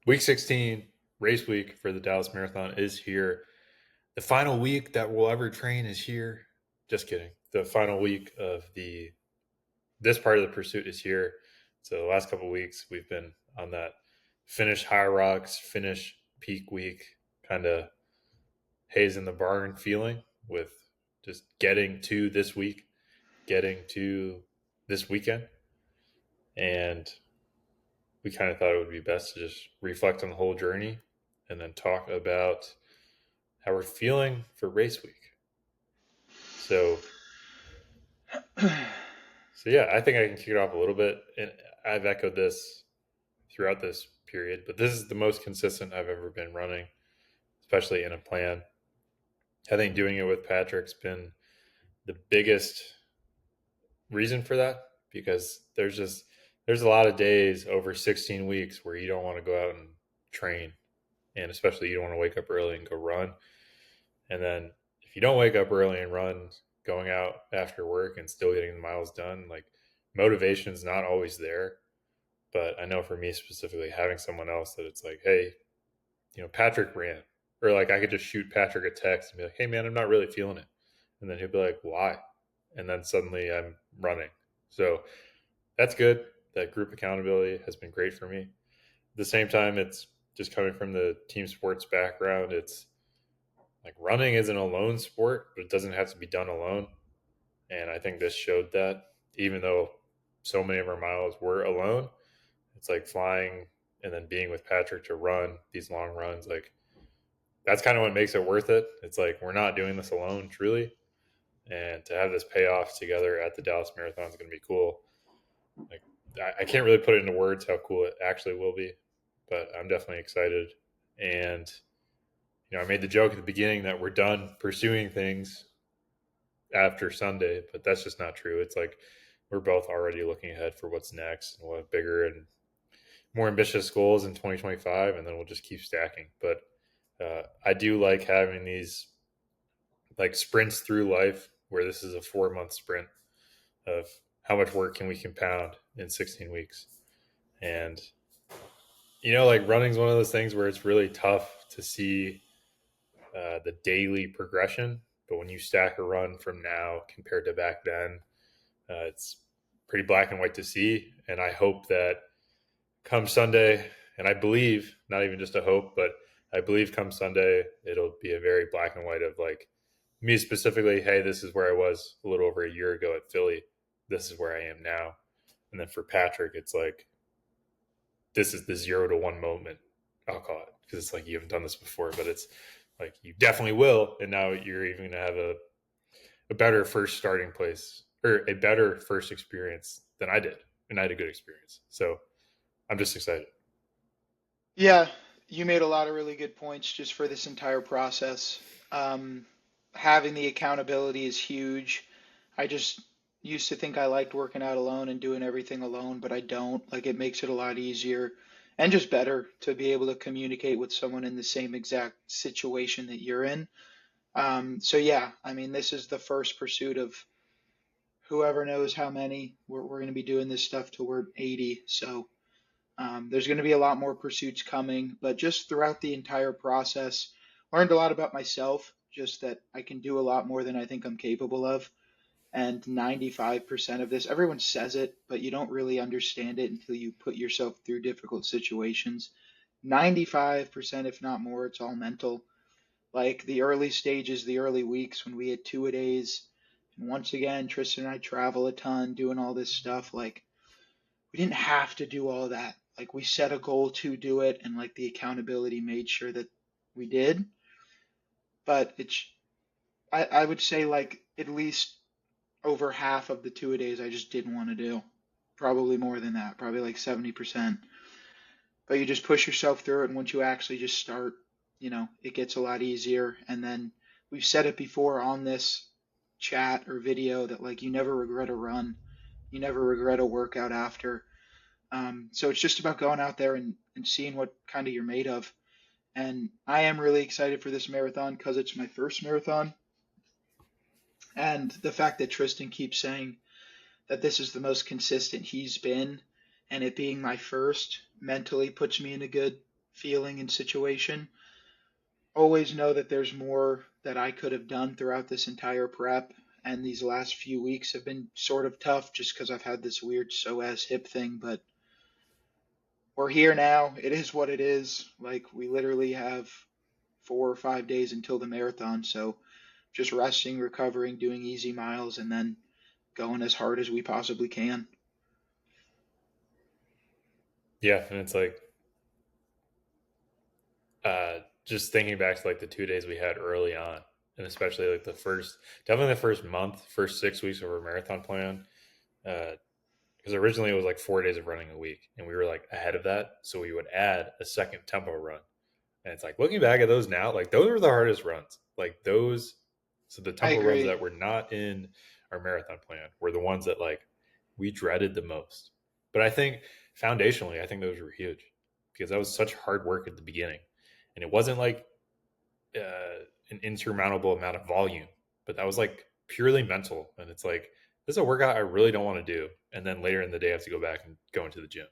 Week 16, race week for the Dallas Marathon is here. The final week that we'll ever train is here. Just kidding. The final week of the this part of the pursuit is here. So the last couple of weeks we've been on that finish Hyrox, finish peak week, kind of haze in the barn feeling with just getting to this week, getting to this weekend, and we kind of thought it would be best to just reflect on the whole journey and then talk about how we're feeling for race week. So, so yeah, I think I can kick it off a little bit, and I've echoed this throughout this period, but this is the most consistent I've ever been running, especially in a plan. I think doing it with Patrick's been the biggest reason for that because there's a lot of days over 16 weeks where you don't want to go out and train, and especially you don't want to wake up early and go run. And then if you don't wake up early and run, going out after work and still getting the miles done, like motivation is not always there. But I know for me specifically, having someone else that it's like, hey, Patrick ran, or like I could just shoot Patrick a text and be like, hey man, I'm not really feeling it, and then he'll be like, why? And then suddenly I'm running. So that's good. That group accountability has been great for me. At the same time, it's just coming from the team sports background. It's like running isn't a lone sport, but it doesn't have to be done alone. And I think this showed that, even though so many of our miles were alone, it's like flying and then being with Patrick to run these long runs. Like that's kind of what makes it worth it. It's like we're not doing this alone, truly. And to have this payoff together at the Dallas Marathon is going to be cool. Like I can't really put it into words how cool it actually will be, but I'm definitely excited. And I made the joke at the beginning that we're done pursuing things after Sunday, but that's just not true. It's like we're both already looking ahead for what's next, and we'll have bigger and more ambitious goals in 2025, and then we'll just keep stacking. But I do like having these like sprints through life where this is a 4 month sprint of how much work can we compound in 16 weeks. And, like running is one of those things where it's really tough to see the daily progression. But when you stack a run from now compared to back then, it's pretty black and white to see. And I hope that come Sunday, and I believe, not even just a hope, but I believe come Sunday, it'll be a very black and white of like me specifically, hey, this is where I was a little over a year ago at Philly. This is where I am now. And then for Patrick, it's like, this is the 0 to 1 moment, I'll call it, because it's like you haven't done this before, but it's like you definitely will. And now you're even going to have a better first starting place or a better first experience than I did. And I had a good experience. So I'm just excited. Yeah, you made a lot of really good points just for this entire process. Um, Having the accountability is huge. I just used to think I liked working out alone and doing everything alone, but I don't. Like, it makes it a lot easier and just better to be able to communicate with someone in the same exact situation that you're in. So yeah, I mean, this is the first pursuit of whoever knows how many. We're going to be doing this stuff till we're 80. So there's going to be a lot more pursuits coming, but just throughout the entire process, learned a lot about myself, just that I can do a lot more than I think I'm capable of. And 95% of this, everyone says it, but you don't really understand it until you put yourself through difficult situations. 95%, if not more, it's all mental. Like the early stages, the early weeks when we had two a days. And once again, Tristan and I travel a ton doing all this stuff. Like, we didn't have to do all that. Like, we set a goal to do it, and like the accountability made sure that we did. But I would say like at least over half of the two a days I just didn't want to do. Probably more than that, probably like 70%. But you just push yourself through it, and once you actually just start, it gets a lot easier. And then we've said it before on this chat or video that like you never regret a run, you never regret a workout after. So it's just about going out there and seeing what kind of you're made of. And I am really excited for this marathon because it's my first marathon. And the fact that Tristan keeps saying that this is the most consistent he's been, and it being my first mentally puts me in a good feeling and situation. Always know that there's more that I could have done throughout this entire prep. And these last few weeks have been sort of tough just because I've had this weird psoas hip thing. But we're here now. It is what it is. Like, we literally have 4 or 5 days until the marathon. So just resting, recovering, doing easy miles, and then going as hard as we possibly can. Yeah, and it's like just thinking back to like the 2 days we had early on, and especially like definitely the first month, first 6 weeks of our marathon plan. Because originally it was like 4 days of running a week, and we were like ahead of that, so we would add a second tempo run. And it's like looking back at those now, like those were the hardest runs. Like those, so the I tempo runs agree. that were not in our marathon plan were the ones that like we dreaded the most. But I think foundationally, I think those were huge because that was such hard work at the beginning, and it wasn't like an insurmountable amount of volume, but that was like purely mental. And it's like this is a workout I really don't want to do, and then later in the day I have to go back and go into the gym.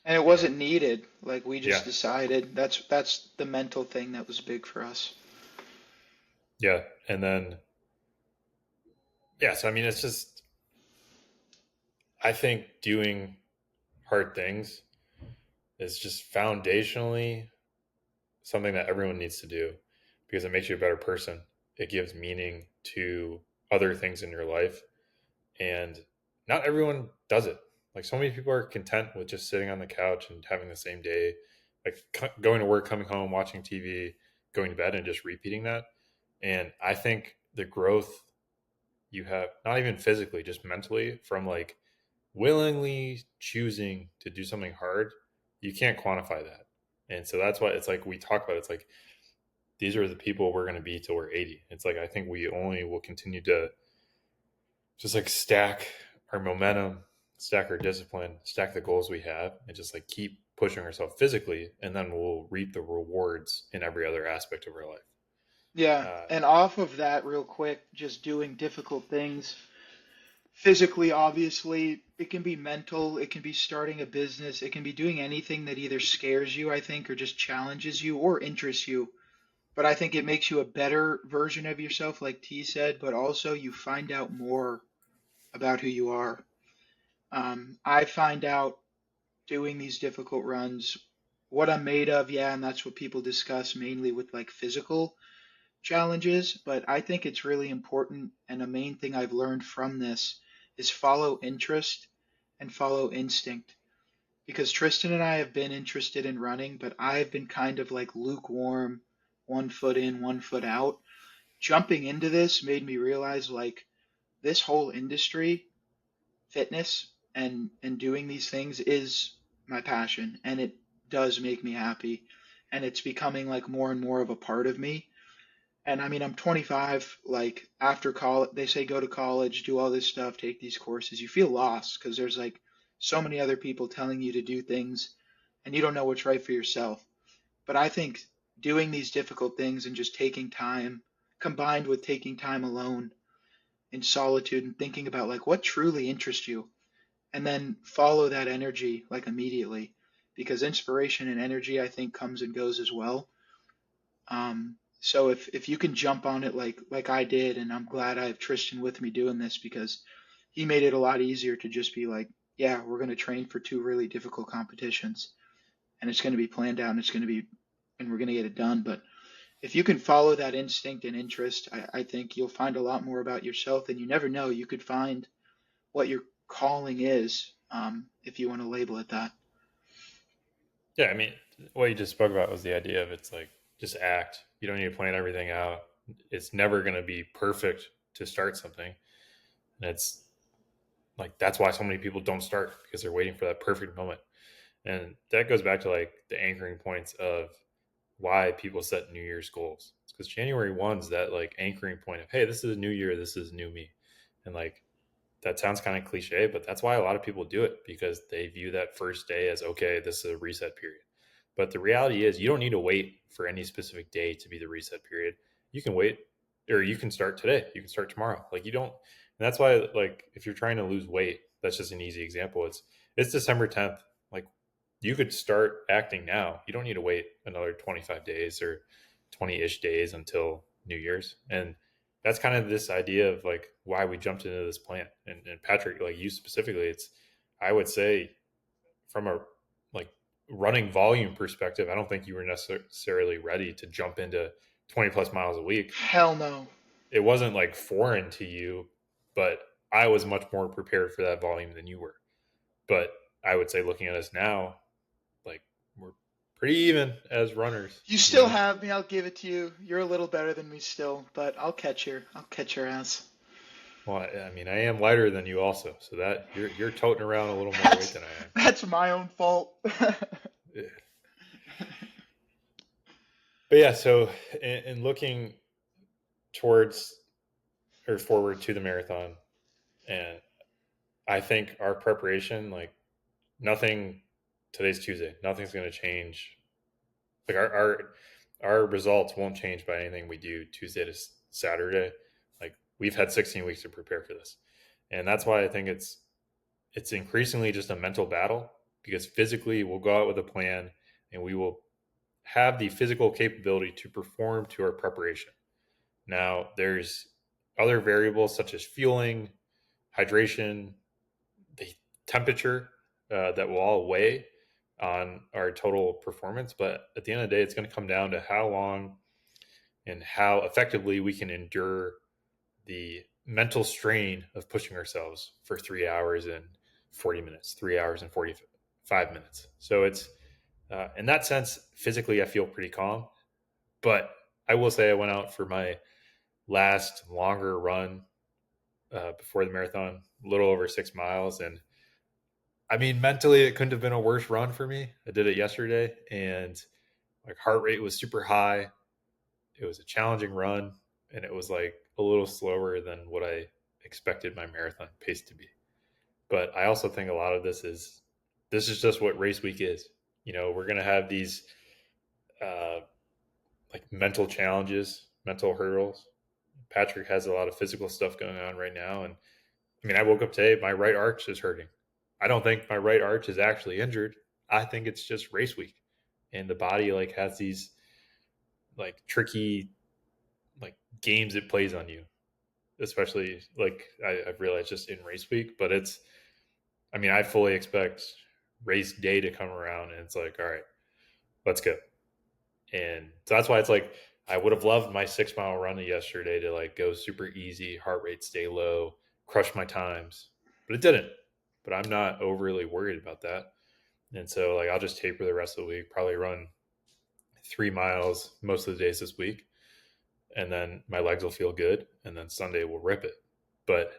And it And wasn't needed. Like, we yeah, just decided that's the mental thing that was big for us. yeah, and then yeah. So I mean, it's just I think doing hard things is just foundationally something that everyone needs to do because it makes you a better person. It gives meaning to other things in your life, and not everyone does it. Like so many people are content with just sitting on the couch and having the same day, like going to work, coming home, watching TV, going to bed, and just repeating that. And I think the growth you have, not even physically, just mentally, from like willingly choosing to do something hard, you can't quantify that. And so that's why it's like we talk about it, it's like these are the people we're going to be till we're 80. It's like I think we only will continue to just like stack our momentum, stack our discipline, stack the goals we have, and just like keep pushing ourselves physically, and then we'll reap the rewards in every other aspect of our life. Yeah, Uh, and off of that, real quick, just doing difficult things physically, obviously, it can be mental, it can be starting a business, it can be doing anything that either scares you, I think, or just challenges you or interests you. But I think it makes you a better version of yourself, like T said, but also you find out more about who you are. I find out doing these difficult runs what I'm made of, yeah, and that's what people discuss mainly with like physical challenges. But I think it's really important, and a main thing I've learned from this is follow interest and follow instinct. Because Tristan and I have been interested in running, but I've been kind of like lukewarm, 1 foot in, 1 foot out. Jumping into this made me realize like this whole industry, fitness and doing these things is my passion, and it does make me happy, and it's becoming like more and more of a part of me. And I mean, I'm 25. Like, after college, they say go to college, do all this stuff, take these courses. You feel lost because there's like so many other people telling you to do things, and you don't know what's right for yourself. But I think doing these difficult things and just taking time, combined with taking time alone in solitude and thinking about like what truly interests you, and then follow that energy like immediately, because inspiration and energy, I think, comes and goes as well. So if you can jump on it like I did, and I'm glad I have Tristan with me doing this because he made it a lot easier to just be like, yeah, we're going to train for 2 really difficult competitions, and it's going to be planned out, and it's going to be, and we're going to get it done. But if you can follow that instinct and interest, I think you'll find a lot more about yourself, and you never know, you could find what your calling is, if you want to label it that. yeah, I mean, what you just spoke about was the idea of it's like just act. You don't need to plan everything out. It's never going to be perfect to start something, and it's like that's why so many people don't start because they're waiting for that perfect moment. And that goes back to like the anchoring points of why people set New Year's goals. It's because January 1's that like anchoring point of, hey, this is a new year, this is new me. And like that sounds kind of cliche, but that's why a lot of people do it because they view that first day as, okay, this is a reset period. But the reality is, you don't need to wait for any specific day to be the reset period. You can wait, or you can start today. You can start tomorrow. Like you don't, and that's why, like, if you're trying to lose weight, that's just an easy example. It's December 10th. Like, you could start acting now. You don't need to wait another 25 days or 20-ish days until New Year's. And that's kind of this idea of like why we jumped into this plan. And Patrick, like you specifically, it's, I would say from a like running volume perspective, I don't think you were necessarily ready to jump into 20 plus miles a week. Hell no. It wasn't like foreign to you, but I was much more prepared for that volume than you were. But I would say looking at us now, like we're pretty even as runners, You you still know. have me. I'll give it to you. You're a little better than me still, but I'll catch your ass. Well, I mean, I am lighter than you also, so that you're toting around a little more weight That's than I am. that's my own fault. Yeah. But yeah, so in looking towards or forward to the marathon, and I think our preparation, like nothing. Today's Tuesday. Nothing's going to change. Like our results won't change by anything we do Tuesday to Saturday. Like we've had 16 weeks to prepare for this, and that's why I think it's increasingly just a mental battle because physically we'll go out with a plan and we will have the physical capability to perform to our preparation. Now, there's other variables such as fueling, hydration, the temperature that will all weigh on our total performance. But at the end of the day, it's going to come down to how long and how effectively we can endure the mental strain of pushing ourselves for 3 hours and 40 minutes, 3 hours and 45 minutes. So it's, in that sense, physically, I feel pretty calm. But I will say I went out for my last longer run before the marathon, a little over 6 miles. And I mean, mentally, it couldn't have been a worse run for me. I did it yesterday, and like heart rate was super high. It was a challenging run, and it was like a little slower than what I expected my marathon pace to be. But I also think a lot of this is just what race week is. You know, we're gonna have these uh, like mental challenges, mental hurdles. Patrick has a lot of physical stuff going on right now, and I mean, I woke up today, my right arch is hurting. I don't think my right arch is actually injured. I think it's just race week, and the body like has these like tricky like games it plays on you, especially like I've realized just in race week. But it's, I mean, I fully expect race day to come around, and it's like, all right, let's go. And so that's why it's like I would have loved my 6 mile run yesterday to like go super easy, heart rate stay low, crush my times, but it didn't. But I'm not overly worried about that. And so like I'll just taper the rest of the week, probably run 3 miles most of the days this week, and then my legs will feel good, and then Sunday we'll rip it. But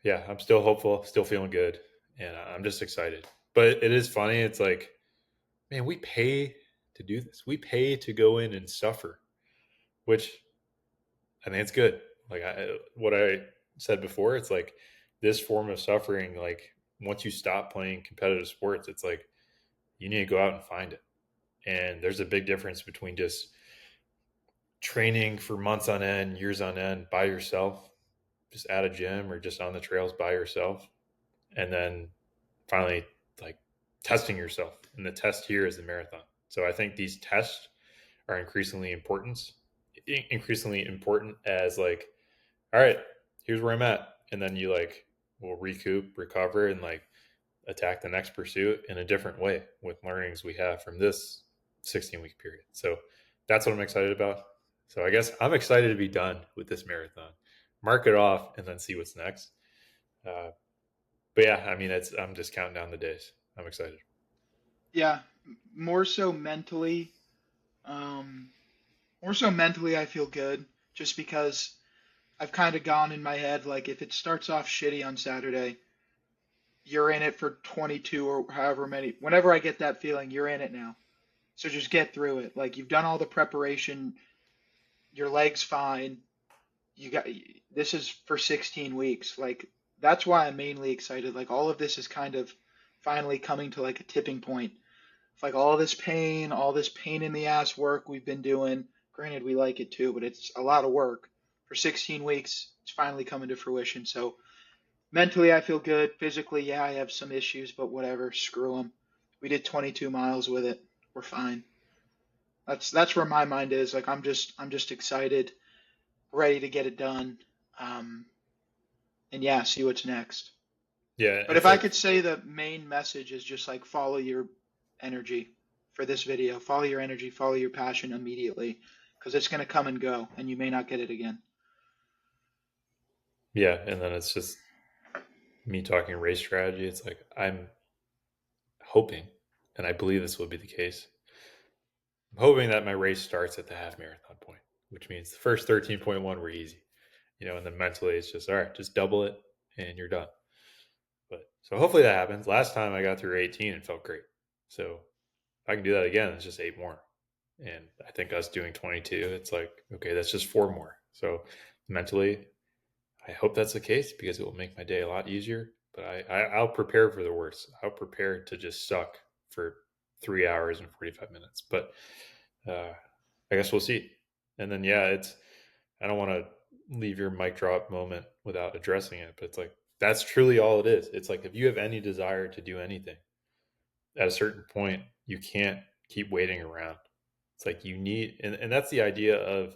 yeah, I'm still hopeful, still feeling good, and I'm just excited. But it is funny. It's like, man, we pay to do this. We pay to go in and suffer, which I think it's good. Like what I said before, it's like this form of suffering. Like once you stop playing competitive sports, it's like you need to go out and find it. And there's a big difference between just training for months on end, years on end by yourself, just at a gym or just on the trails by yourself, and then finally like testing yourself. And the test here is the marathon. So I think these tests are increasingly important as like, all right, here's where I'm at. And then you like will recoup, recover, and like attack the next pursuit in a different way with learnings we have from this 16-week period. So that's what I'm excited about. So I guess I'm excited to be done with this marathon, mark it off, and then see what's next. Uh, but yeah, I mean, I'm just counting down the days. I'm excited. Yeah, more so mentally. Um, More so mentally, I feel good just because I've kind of gone in my head like if it starts off shitty on Saturday, you're in it for 22 or however many. Whenever I get that feeling, you're in it now. So just get through it. Like you've done all the preparation, your leg's fine. You got this is for 16 weeks. Like that's why I'm mainly excited. Like all of this is kind of finally coming to like a tipping point. It's like all this pain in the ass work we've been doing. Granted, we like it too, but it's a lot of work. For 16 weeks, it's finally coming to fruition. So mentally, I feel good. Physically, yeah, I have some issues, but whatever. Screw them. We did 22 miles with it. We're fine. That's where my mind is. Like I'm just excited, ready to get it done. Um, and yeah, see what's next. Yeah, But if it's I like could say the main message is just like follow your energy for this video. Follow your energy, follow your passion immediately because it's going to come and go and you may not get it again. yeah, and then it's just me talking race strategy. It's like I'm hoping, and I believe this will be the case. I'm hoping that my race starts at the half marathon point, which means the first 13.1 were easy, and then mentally it's just all right, just double it and you're done. But so hopefully that happens. Last time I got through 18 and felt great. So if I can do that again, it's just 8 more. And I think us doing 22, it's like, okay, that's just 4 more. So mentally, I hope that's the case because it will make my day a lot easier. But I'll prepare for the worst. I'll prepare to just suck for 3 hours and 45 minutes. But uh, I guess we'll see. And then, yeah, I don't want to leave your mic drop moment without addressing it, but it's like, that's truly all it is. It's like, if you have any desire to do anything at a certain point, you can't keep waiting around. It's like you need, and that's the idea of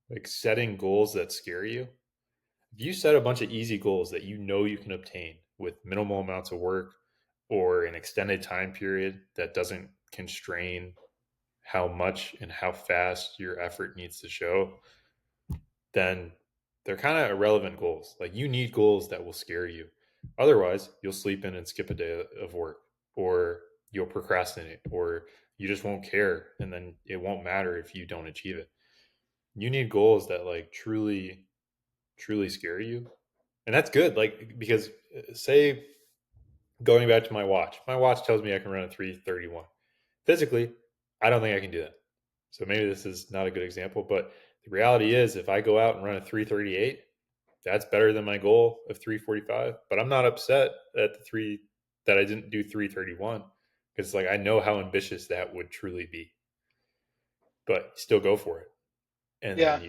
like setting goals that scare you. If you set a bunch of easy goals that you can obtain with minimal amounts of work or an extended time period that doesn't constrain how much and how fast your effort needs to show, then they're kind of irrelevant goals. Like you need goals that will scare you. Otherwise, you'll sleep in and skip a day of work, or you'll procrastinate, or you just won't care. And then it won't matter if you don't achieve it. You need goals that like truly, truly scare you. And that's good. Like, because say, going back to my watch tells me I can run a 3:31. Physically, I don't think I can do that. So maybe this is not a good example, but the reality is if I go out and run a 3:38, that's better than my goal of 3:45. But I'm not upset at the three that I didn't do 3:31 because like I know how ambitious that would truly be. But you still go for it. And then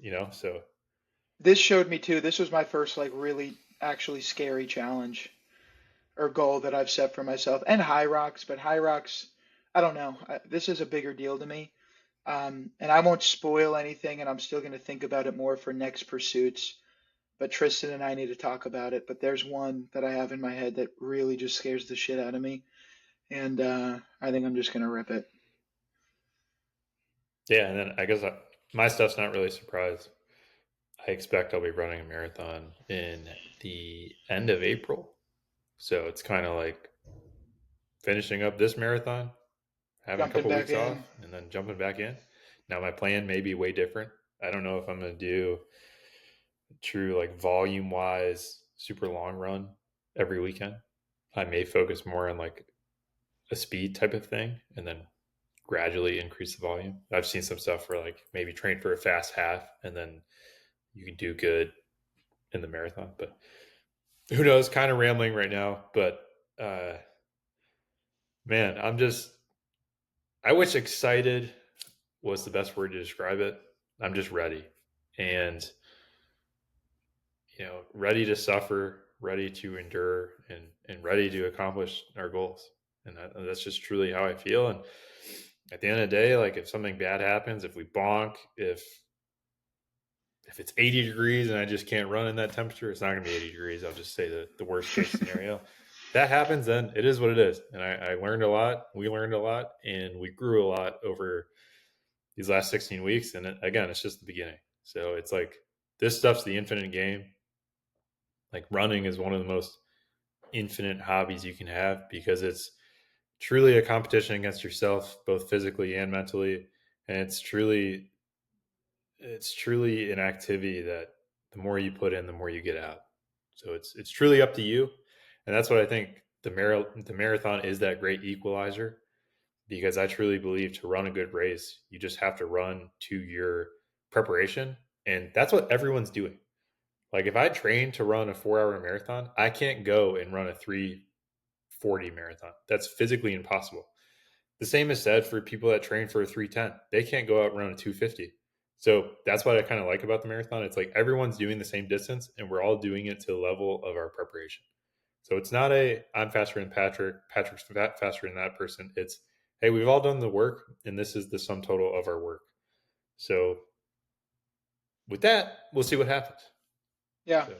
Yeah, so this showed me too. This was my first like really actually scary challenge or goal that I've set for myself and Hyrox, but Hyrox, I don't know. This is a bigger deal to me. And I won't spoil anything, and I'm still going to think about it more for next pursuits. But Tristan and I need to talk about it. But there's one that I have in my head that really just scares the shit out of me, and I think I'm just going to rip it. yeah, and then I guess my stuff's not really a surprise. I expect I'll be running a marathon in the end of April. So it's kind of like finishing up this marathon, having a Jumping couple back weeks off, in. and then jumping back in. Now my plan may be way different. I don't know if I'm going to do true like volume wise super long run every weekend. I may focus more on like a speed type of thing and then gradually increase the volume. I've seen some stuff where like maybe train for a fast half and then you can do good in the marathon. But who knows? Kind of rambling right now, but uh, man, I wish excited was the best word to describe it. I'm just ready and, ready to suffer, ready to endure, and ready to accomplish our goals. And that's just truly how I feel. And at the end of the day, like if something bad happens, if we bonk, if it's 80 degrees and I just can't run in that temperature, it's not going to be 80 degrees. I'll just say the worst case scenario. If that happens, then it is what it is. And I learned a lot. We learned a lot, and we grew a lot over these last 16 weeks. And again, it's just the beginning. So it's like this stuff's the infinite game. Like running is one of the most infinite hobbies you can have because it's truly a competition against yourself, both physically and mentally. And it's truly an activity that the more you put in, the more you get out. So it's truly up to you, and that's what I think the marathon is, that great equalizer. Because I truly believe to run a good race, you just have to run to your preparation, and that's what everyone's doing. Like if I train to run a 4 hour marathon, I can't go and run a 3:40 marathon. That's physically impossible. The same is said for people that train for a 3:10. They can't go out and run a 2:50. So that's what I kind of like about the marathon. It's like everyone's doing the same distance and we're all doing it to the level of our preparation. So it's not a I'm faster than Patrick, Patrick's faster than that person. It's hey, we've all done the work, and this is the sum total of our work. So with that, we'll see what happens. Yeah, So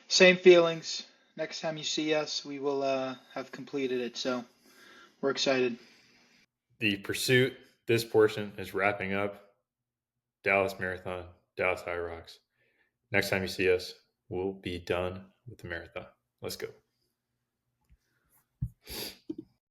same feelings. Next time you see us, we will have completed it. So we're excited. the pursuit, this portion is wrapping up. Dallas Marathon, Dallas Hyrox. Next time you see us, we'll be done with the marathon. Let's go.